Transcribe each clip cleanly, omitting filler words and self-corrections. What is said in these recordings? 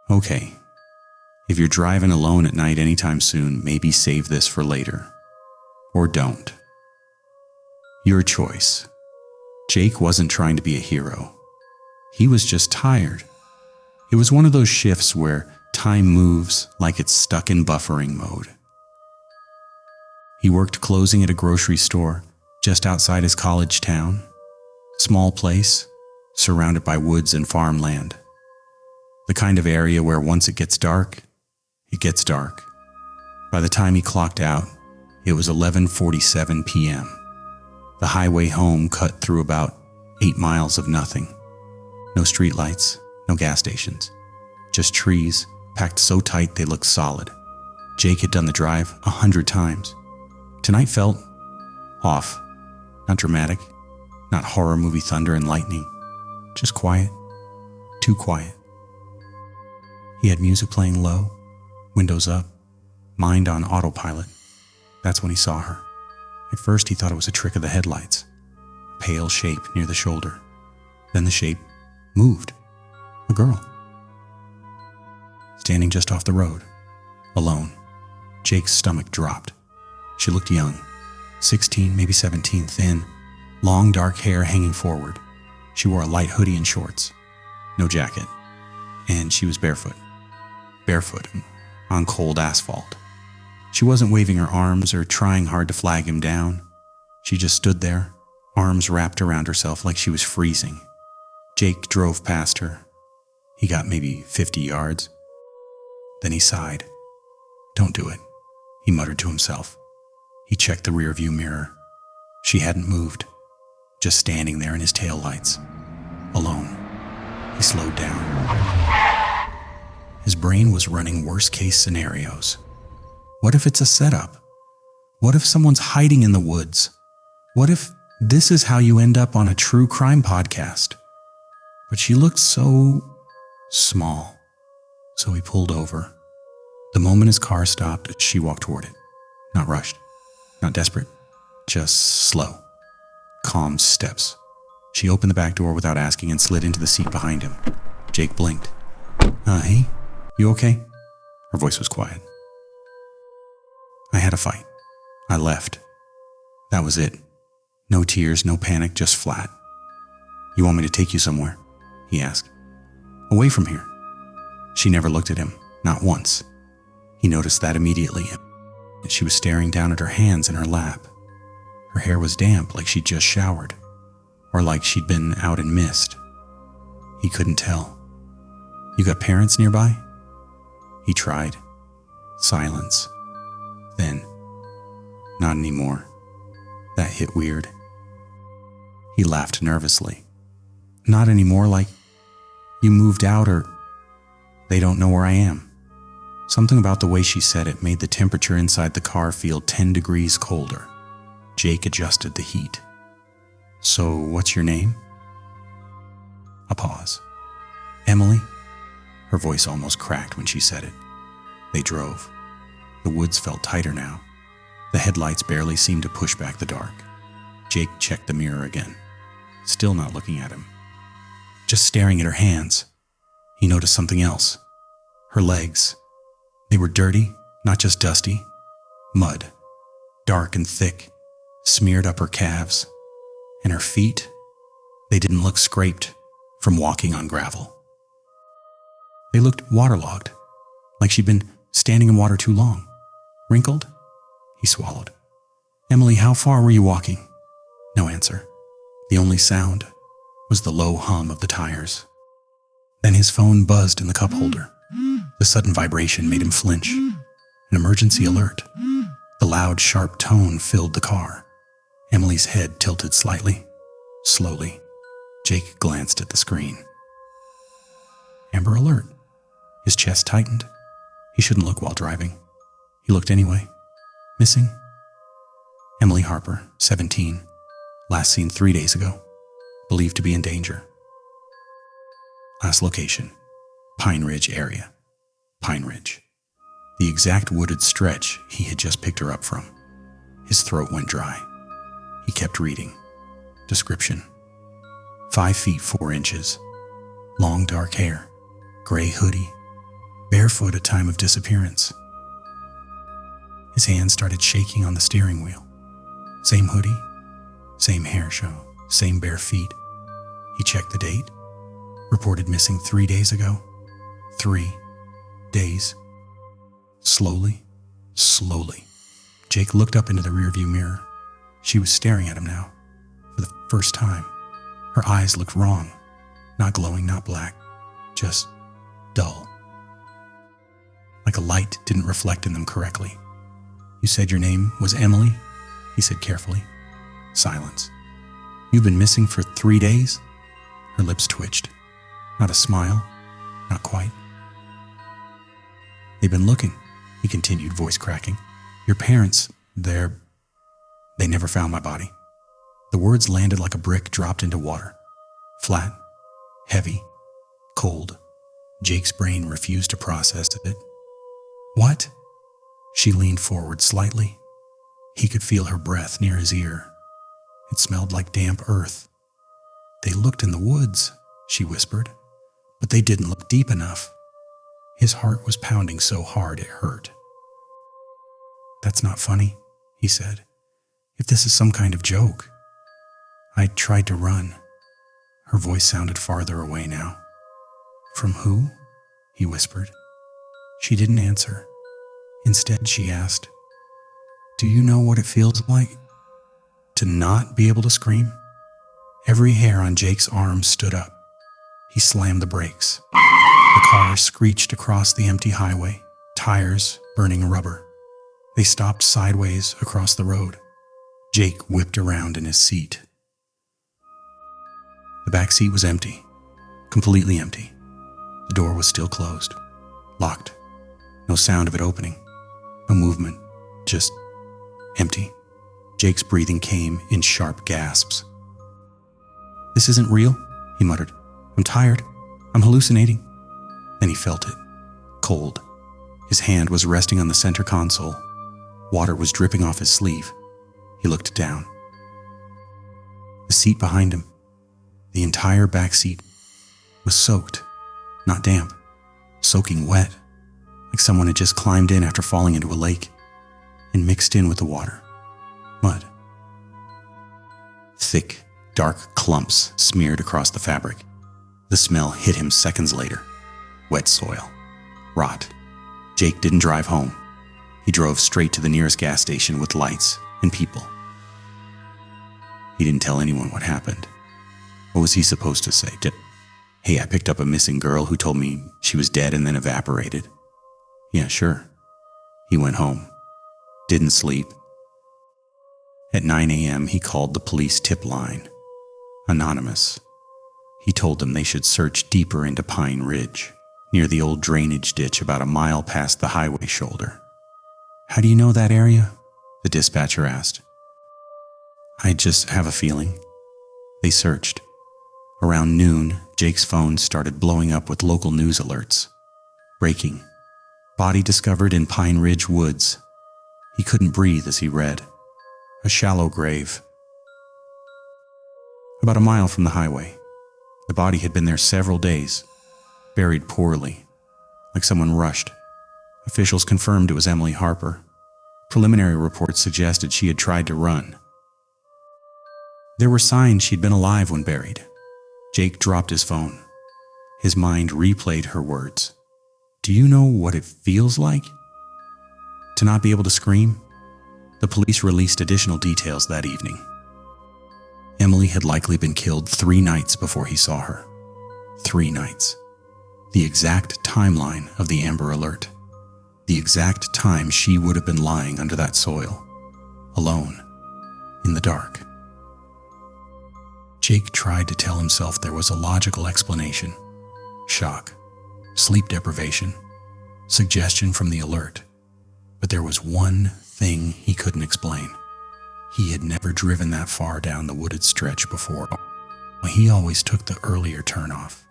Okay, if you're driving alone at night anytime soon, maybe save this for later. Or don't. Your choice. Jake wasn't trying to be a hero. He was just tired. It was one of those shifts where time moves like it's stuck in buffering mode. He worked closing at a grocery store just outside his college town. Small place, surrounded by woods and farmland. The kind of area where once it gets dark, it gets dark. By the time he clocked out, it was 11:47 p.m. The highway home cut through about 8 miles of nothing. No streetlights, no gas stations. Just trees, packed so tight they looked solid. Jake had done the drive 100 times. Tonight felt off. Not dramatic, not horror movie thunder and lightning. Just quiet. Too quiet. He had music playing low, windows up, mind on autopilot. That's when he saw her. At first he thought it was a trick of the headlights. A pale shape near the shoulder. Then the shape moved. A girl. Standing just off the road. Alone. Jake's stomach dropped. She looked young. 16, maybe 17, thin. Long dark hair hanging forward. She wore a light hoodie and shorts. No jacket. And she was barefoot. Barefoot on cold asphalt. She wasn't waving her arms or trying hard to flag him down. She just stood there, arms wrapped around herself like she was freezing. Jake drove past her. He got maybe 50 yards. Then he sighed. "Don't do it," he muttered to himself. He checked the rearview mirror. She hadn't moved, just standing there in his taillights, alone. He slowed down. His brain was running worst-case scenarios. What if it's a setup? What if someone's hiding in the woods? What if this is how you end up on a true crime podcast? But she looked so small. So he pulled over. The moment his car stopped, she walked toward it. Not rushed, not desperate, just slow, calm steps. She opened the back door without asking and slid into the seat behind him. Jake blinked. Hey, you okay?" Her voice was quiet. "I had a fight. I left. That was it. No tears, no panic, just flat." "You want me to take you somewhere?" he asked. "Away from here." She never looked at him, not once. He noticed that immediately. She was staring down at her hands in her lap. Her hair was damp, like she'd just showered, or like she'd been out in mist. He couldn't tell. "You got parents nearby?" He tried. Silence. Then, "Not anymore." That hit weird. He laughed nervously. "Not anymore, like you moved out or they don't know where I am." Something about the way she said it made the temperature inside the car feel 10 degrees colder. Jake adjusted the heat. "So, what's your name?" A pause. "Emily?" Her voice almost cracked when she said it. They drove. The woods felt tighter now. The headlights barely seemed to push back the dark. Jake checked the mirror again, still not looking at him. Just staring at her hands. He noticed something else. Her legs. They were dirty, not just dusty. Mud. Dark and thick, smeared up her calves. And her feet, they didn't look scraped from walking on gravel. They looked waterlogged, like she'd been standing in water too long. Wrinkled? He swallowed. "Emily, how far were you walking?" No answer. The only sound was the low hum of the tires. Then his phone buzzed in the cup holder. The sudden vibration made him flinch. An emergency alert. The loud, sharp tone filled the car. Emily's head tilted slightly. Slowly, Jake glanced at the screen. Amber Alert. His chest tightened. He shouldn't look while driving. He looked anyway. Missing? Emily Harper, 17. Last seen 3 days ago. Believed to be in danger. Last location, Pine Ridge area. Pine Ridge. The exact wooded stretch he had just picked her up from. His throat went dry. He kept reading. Description. 5 feet 4 inches. Long dark hair. Gray hoodie. barefoot at time of disappearance. His hands started shaking on the steering wheel. Same hoodie, same hair show, same bare feet. He checked the date. Reported missing 3 days ago. 3 days. Slowly, Jake looked up into the rearview mirror. She was staring at him now, for the first time. Her eyes looked wrong. Not glowing, not black. Just dull. Like a light didn't reflect in them correctly. "You said your name was Emily?" he said carefully. Silence. "You've been missing for 3 days?" Her lips twitched. Not a smile. Not quite. "They've been looking," he continued, voice cracking. "Your parents, they never found my body." The words landed like a brick dropped into water. Flat, heavy, cold. Jake's brain refused to process it. "What?" She leaned forward slightly. He could feel her breath near his ear. It smelled like damp earth. "They looked in the woods," she whispered, "but they didn't look deep enough." His heart was pounding so hard it hurt. "That's not funny," he said. "If this is some kind of joke." "I tried to run." Her voice sounded farther away now. "From who?" he whispered. She didn't answer. Instead, she asked, "Do you know what it feels like to not be able to scream?" Every hair on Jake's arm stood up. He slammed the brakes. The car screeched across the empty highway, tires burning rubber. They stopped sideways across the road. Jake whipped around in his seat. The back seat was empty, completely empty. The door was still closed, locked. No sound of it opening. No movement, just empty. Jake's breathing came in sharp gasps. "This isn't real," he muttered. "I'm tired. I'm hallucinating." Then he felt it, cold. His hand was resting on the center console. Water was dripping off his sleeve. He looked down. The seat behind him, the entire back seat, was soaked, not damp, soaking wet, like someone had just climbed in after falling into a lake and mixed in with the water. Mud. Thick, dark clumps smeared across the fabric. The smell hit him seconds later. Wet soil. Rot. Jake didn't drive home. He drove straight to the nearest gas station with lights and people. He didn't tell anyone what happened. What was he supposed to say? "Hey, I picked up a missing girl who told me she was dead and then evaporated." Yeah, sure. He went home. Didn't sleep. At 9 a.m., he called the police tip line. Anonymous. He told them they should search deeper into Pine Ridge, near the old drainage ditch about a mile past the highway shoulder. "How do you know that area?" the dispatcher asked. "I just have a feeling." They searched. Around noon, Jake's phone started blowing up with local news alerts. Breaking. Body discovered in Pine Ridge Woods. He couldn't breathe as he read. A shallow grave. About a mile from the highway. The body had been there several days, buried poorly, like someone rushed. Officials confirmed it was Emily Harper. Preliminary reports suggested she had tried to run. There were signs she'd been alive when buried. Jake dropped his phone. His mind replayed her words. "Do you know what it feels like to not be able to scream?" The police released additional details that evening. Emily had likely been killed 3 nights before he saw her. 3 nights. The exact timeline of the Amber Alert. The exact time she would have been lying under that soil, alone, in the dark. Jake tried to tell himself there was a logical explanation. Shock, sleep deprivation, suggestion from the alert. But there was one thing he couldn't explain. He had never driven that far down the wooded stretch before. He always took the earlier turnoff.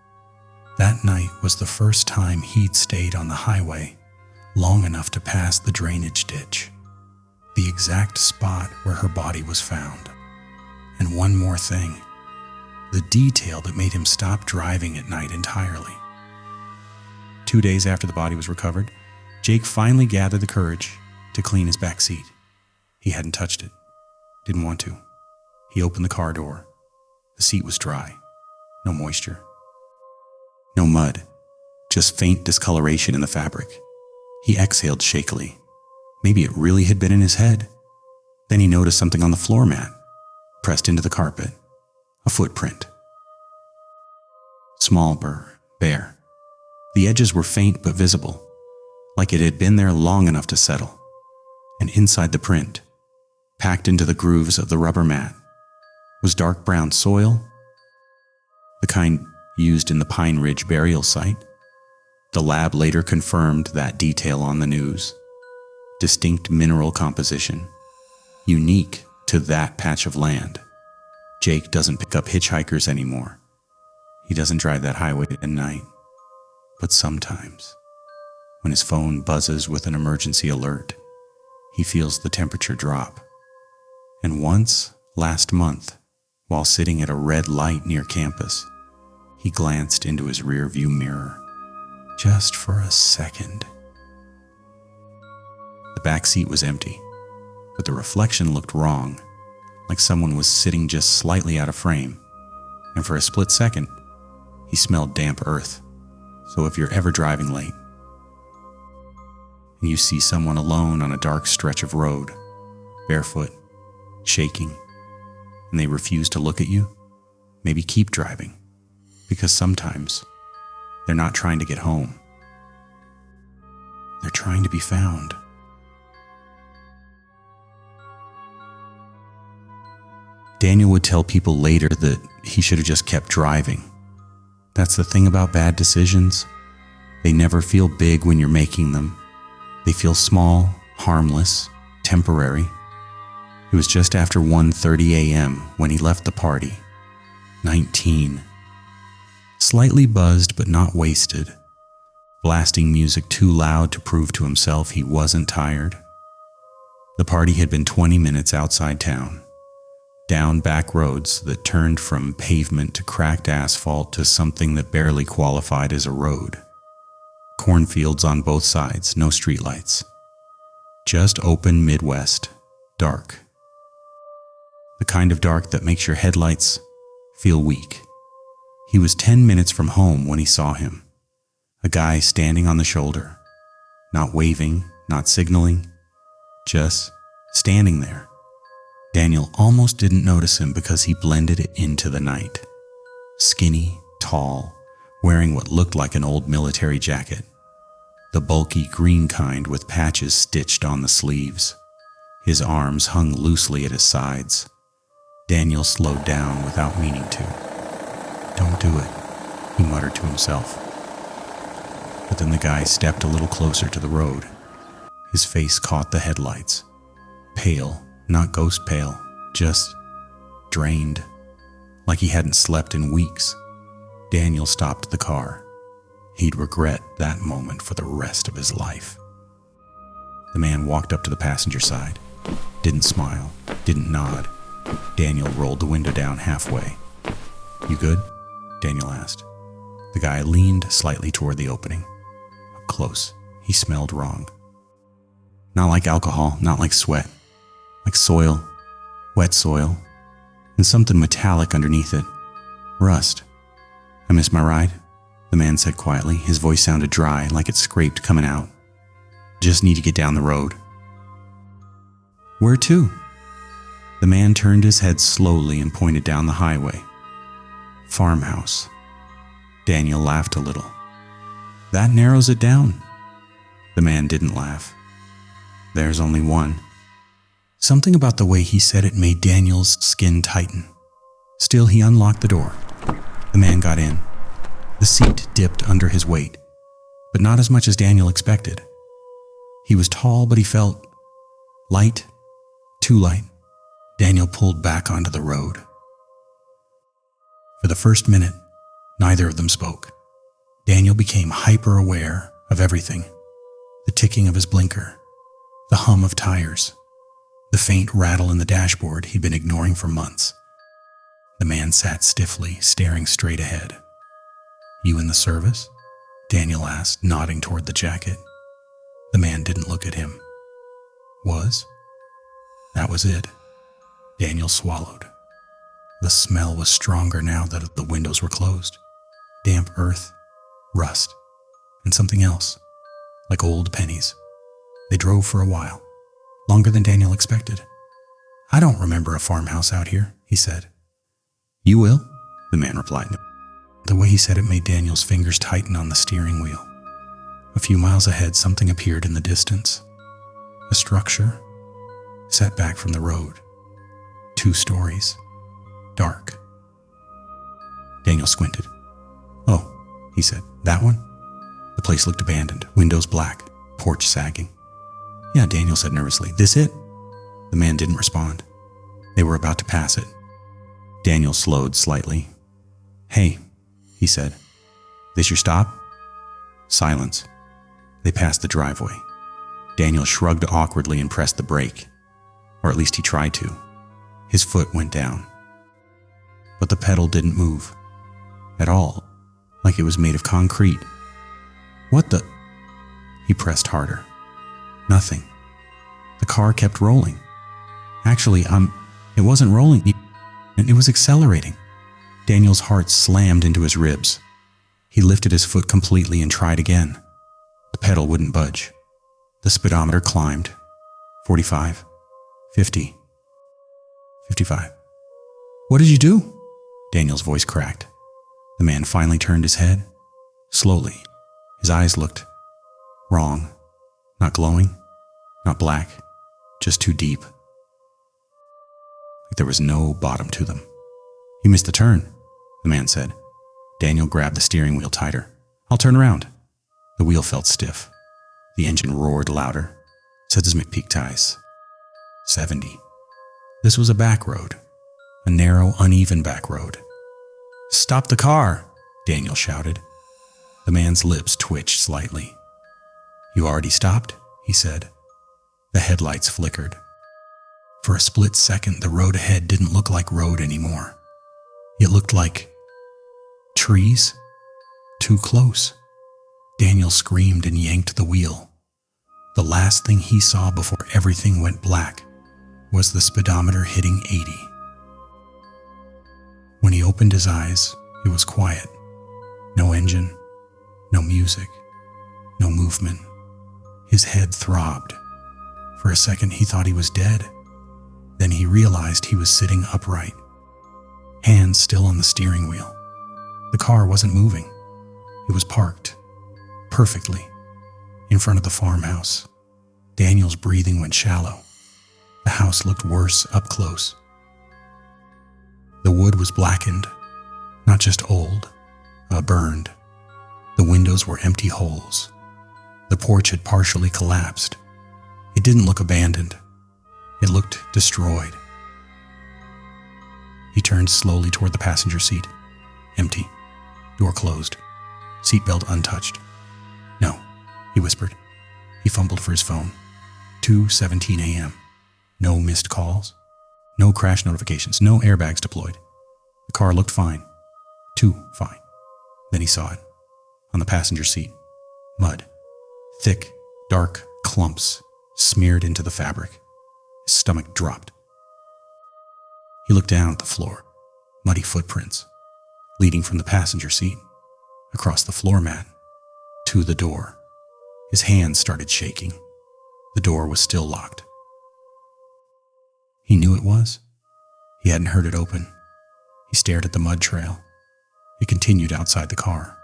That night was the first time he'd stayed on the highway long enough to pass the drainage ditch, the exact spot where her body was found. And one more thing, the detail that made him stop driving at night entirely. 2 days after the body was recovered, Jake finally gathered the courage to clean his back seat. He hadn't touched it. Didn't want to. He opened the car door. The seat was dry. No moisture. No mud. Just faint discoloration in the fabric. He exhaled shakily. Maybe it really had been in his head. Then he noticed something on the floor mat, pressed into the carpet. A footprint. Small burr, bare. The edges were faint but visible, like it had been there long enough to settle. And inside the print, packed into the grooves of the rubber mat, was dark brown soil, the kind used in the Pine Ridge burial site. The lab later confirmed that detail on the news. Distinct mineral composition, unique to that patch of land. Jake doesn't pick up hitchhikers anymore. He doesn't drive that highway at night. But sometimes, when his phone buzzes with an emergency alert, he feels the temperature drop. And once, last month, while sitting at a red light near campus, he glanced into his rearview mirror, just for a second. The back seat was empty, but the reflection looked wrong, like someone was sitting just slightly out of frame. And for a split second, he smelled damp earth. So if you're ever driving late, and you see someone alone on a dark stretch of road, barefoot, shaking, and they refuse to look at you, maybe keep driving, because sometimes they're not trying to get home. They're trying to be found. Daniel would tell people later that he should have just kept driving. That's the thing about bad decisions. They never feel big when you're making them. They feel small, harmless, temporary. It was just after 1:30 a.m. when he left the party. 19. Slightly buzzed but not wasted. Blasting music too loud to prove to himself he wasn't tired. The party had been 20 minutes outside town. Down back roads that turned from pavement to cracked asphalt to something that barely qualified as a road. Cornfields on both sides, no streetlights. Just open Midwest, dark. The kind of dark that makes your headlights feel weak. He was 10 minutes from home when he saw him. A guy standing on the shoulder, not waving, not signaling, just standing there. Daniel almost didn't notice him because he blended it into the night. Skinny, tall, wearing what looked like an old military jacket. The bulky green kind with patches stitched on the sleeves. His arms hung loosely at his sides. Daniel slowed down without meaning to. "Don't do it," he muttered to himself. But then the guy stepped a little closer to the road. His face caught the headlights. Pale, not ghost pale, just drained, like he hadn't slept in weeks. Daniel stopped the car. He'd regret that moment for the rest of his life. The man walked up to the passenger side, didn't smile, didn't nod. Daniel rolled the window down halfway. "You good?" Daniel asked. The guy leaned slightly toward the opening. Up close, he smelled wrong. Not like alcohol, not like sweat. Like soil, wet soil, and something metallic underneath it. Rust. "I missed my ride," the man said quietly. His voice sounded dry, like it scraped coming out. "Just need to get down the road." "Where to?" The man turned his head slowly and pointed down the highway. "Farmhouse." Daniel laughed a little. "That narrows it down." The man didn't laugh. "There's only one." Something about the way he said it made Daniel's skin tighten. Still, he unlocked the door. The man got in. The seat dipped under his weight, but not as much as Daniel expected. He was tall, but he felt light, too light. Daniel pulled back onto the road. For the first minute, neither of them spoke. Daniel became hyper-aware of everything. The ticking of his blinker, the hum of tires, the faint rattle in the dashboard he'd been ignoring for months. The man sat stiffly, staring straight ahead. "You in the service?" Daniel asked, nodding toward the jacket. The man didn't look at him. Was? That was it. Daniel swallowed. The smell was stronger now that the windows were closed. Damp earth, rust, and something else, like old pennies. They drove for a while, longer than Daniel expected. I don't remember a farmhouse out here, he said. You will, the man replied. The way he said it made Daniel's fingers tighten on the steering wheel. A few miles ahead, something appeared in the distance. A structure, set back from the road. 2 stories, dark. Daniel squinted. Oh, he said, that one? The place looked abandoned, windows black, porch sagging. Yeah, Daniel said nervously. This it? The man didn't respond. They were about to pass it. Daniel slowed slightly. Hey, he said. This your stop? Silence. They passed the driveway. Daniel shrugged awkwardly and pressed the brake. Or at least he tried to. His foot went down. But the pedal didn't move. At all. Like it was made of concrete. What the? He pressed harder. Nothing. The car kept rolling. Actually, it wasn't rolling. It was accelerating. Daniel's heart slammed into his ribs. He lifted his foot completely and tried again. The pedal wouldn't budge. The speedometer climbed. 45, 50, 55. What did you do? Daniel's voice cracked. The man finally turned his head. Slowly. His eyes looked wrong. Not glowing. Not black. Just too deep. Like there was no bottom to them. You missed the turn, the man said. Daniel grabbed the steering wheel tighter. I'll turn around. The wheel felt stiff. The engine roared louder. Seismic peak ties. 70. This was a back road. A narrow, uneven back road. Stop the car, Daniel shouted. The man's lips twitched slightly. You already stopped, he said. The headlights flickered. For a split second, the road ahead didn't look like road anymore. It looked like trees. Too close. Daniel screamed and yanked the wheel. The last thing he saw before everything went black was the speedometer hitting 80. When he opened his eyes, it was quiet. No engine, no music, no movement. His head throbbed. For a second, he thought he was dead. Then he realized he was sitting upright, hands still on the steering wheel. The car wasn't moving. It was parked, perfectly, in front of the farmhouse. Daniel's breathing went shallow. The house looked worse up close. The wood was blackened, not just old, burned. The windows were empty holes. The porch had partially collapsed. It didn't look abandoned. It looked destroyed. He turned slowly toward the passenger seat. Empty. Door closed. Seatbelt untouched. No, he whispered. He fumbled for his phone. 2:17 a.m. No missed calls. No crash notifications. No airbags deployed. The car looked fine. Too fine. Then he saw it. On the passenger seat. Mud. Thick, dark clumps smeared into the fabric. His stomach dropped. He looked down at the floor. Muddy footprints, leading from the passenger seat, across the floor mat, to the door. His hands started shaking. The door was still locked. He knew it was. He hadn't heard it open. He stared at the mud trail. It continued outside the car,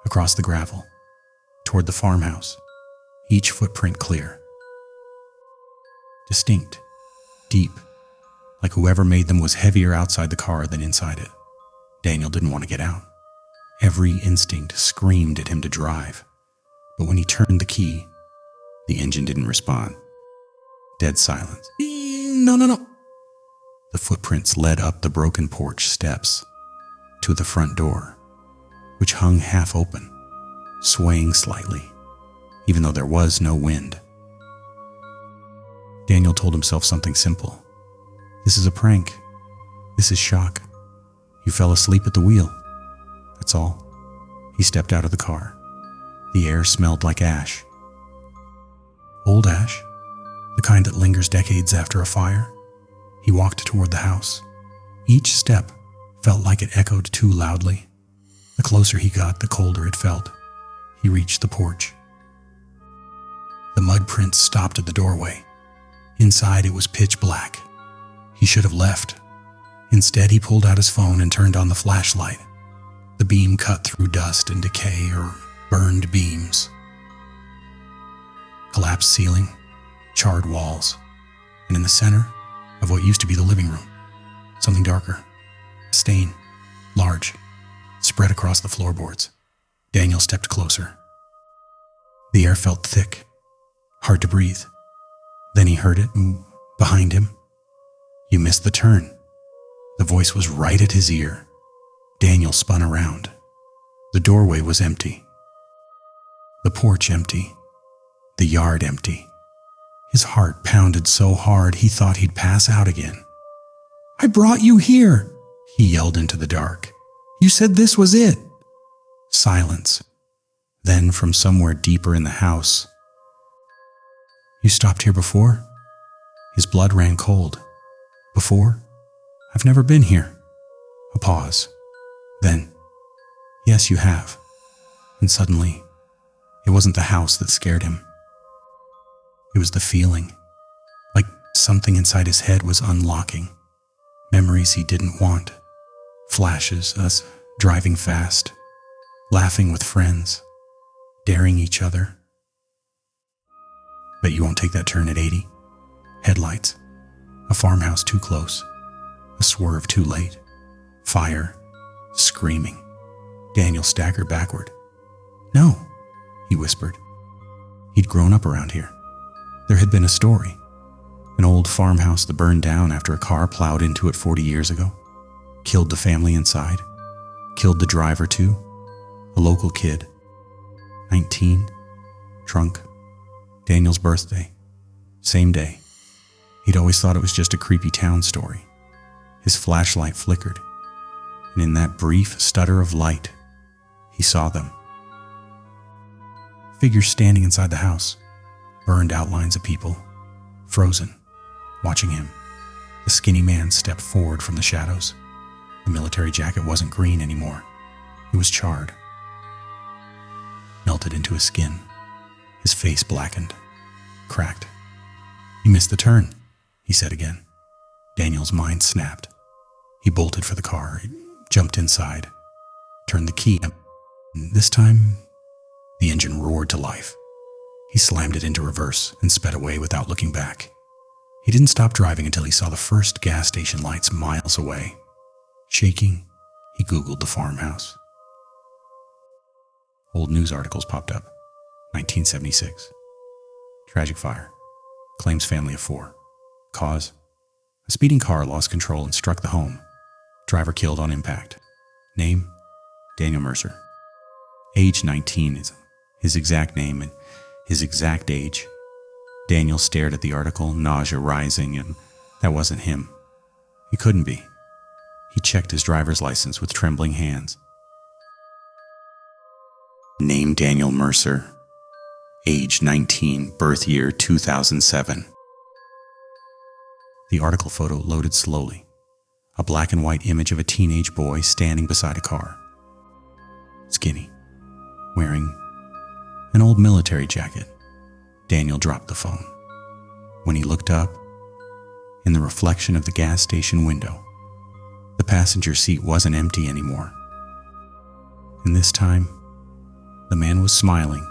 across the gravel, toward the farmhouse, each footprint clear. Distinct, deep, like whoever made them was heavier outside the car than inside it. Daniel didn't want to get out. Every instinct screamed at him to drive. But when he turned the key, the engine didn't respond. Dead silence. No. The footprints led up the broken porch steps to the front door, which hung half open, swaying slightly, even though there was no wind. Daniel told himself something simple. This is a prank. This is shock. You fell asleep at the wheel. That's all. He stepped out of the car. The air smelled like ash. Old ash, the kind that lingers decades after a fire. He walked toward the house. Each step felt like it echoed too loudly. The closer he got, the colder it felt. He reached the porch. The mud prints stopped at the doorway. Inside, it was pitch black. He should have left. Instead, he pulled out his phone and turned on the flashlight. The beam cut through dust and decay, or burned beams. Collapsed ceiling, charred walls, and in the center of what used to be the living room, something darker, a stain, large, spread across the floorboards. Daniel stepped closer. The air felt thick, hard to breathe. Then he heard it behind him. You missed the turn. The voice was right at his ear. Daniel spun around. The doorway was empty. The porch empty. The yard empty. His heart pounded so hard he thought he'd pass out again. "I brought you here," he yelled into the dark. "You said this was it." Silence. Then from somewhere deeper in the house, "You stopped here before?" His blood ran cold. "Before? I've never been here." A pause. Then, "Yes, you have." And suddenly, it wasn't the house that scared him. It was the feeling, like something inside his head was unlocking. Memories he didn't want. Flashes, us driving fast, laughing with friends, daring each other. Bet you won't take that turn at 80. Headlights. A farmhouse too close. A swerve too late. Fire. Screaming. Daniel staggered backward. "No," he whispered. He'd grown up around here. There had been a story. An old farmhouse that burned down after a car plowed into it 40 years ago. Killed the family inside. Killed the driver too. A local kid. 19. Drunk. Daniel's birthday. Same day. He'd always thought it was just a creepy town story. His flashlight flickered, and in that brief stutter of light, he saw them. Figures standing inside the house. Burned outlines of people. Frozen. Watching him. The skinny man stepped forward from the shadows. The military jacket wasn't green anymore. It was charred. Melted into his skin. His face blackened. Cracked. "You missed the turn," he said again. Daniel's mind snapped. He bolted for the car. He jumped inside. Turned the key. And this time, the engine roared to life. He slammed it into reverse and sped away without looking back. He didn't stop driving until he saw the first gas station lights miles away. Shaking, he Googled the farmhouse. Old news articles popped up. 1976. Tragic fire. Claims family of 4. Cause: a speeding car lost control and struck the home. Driver killed on impact. Name: Daniel Mercer. Age 19 is his exact name and his exact age. Daniel stared at the article, nausea rising, and that wasn't him. He couldn't be. He checked his driver's license with trembling hands. Name: Daniel Mercer. Age 19, birth year 2007. The article photo loaded slowly. A black and white image of a teenage boy standing beside a car. Skinny. Wearing an old military jacket. Daniel dropped the phone. When he looked up, in the reflection of the gas station window, the passenger seat wasn't empty anymore. And this time, the man was smiling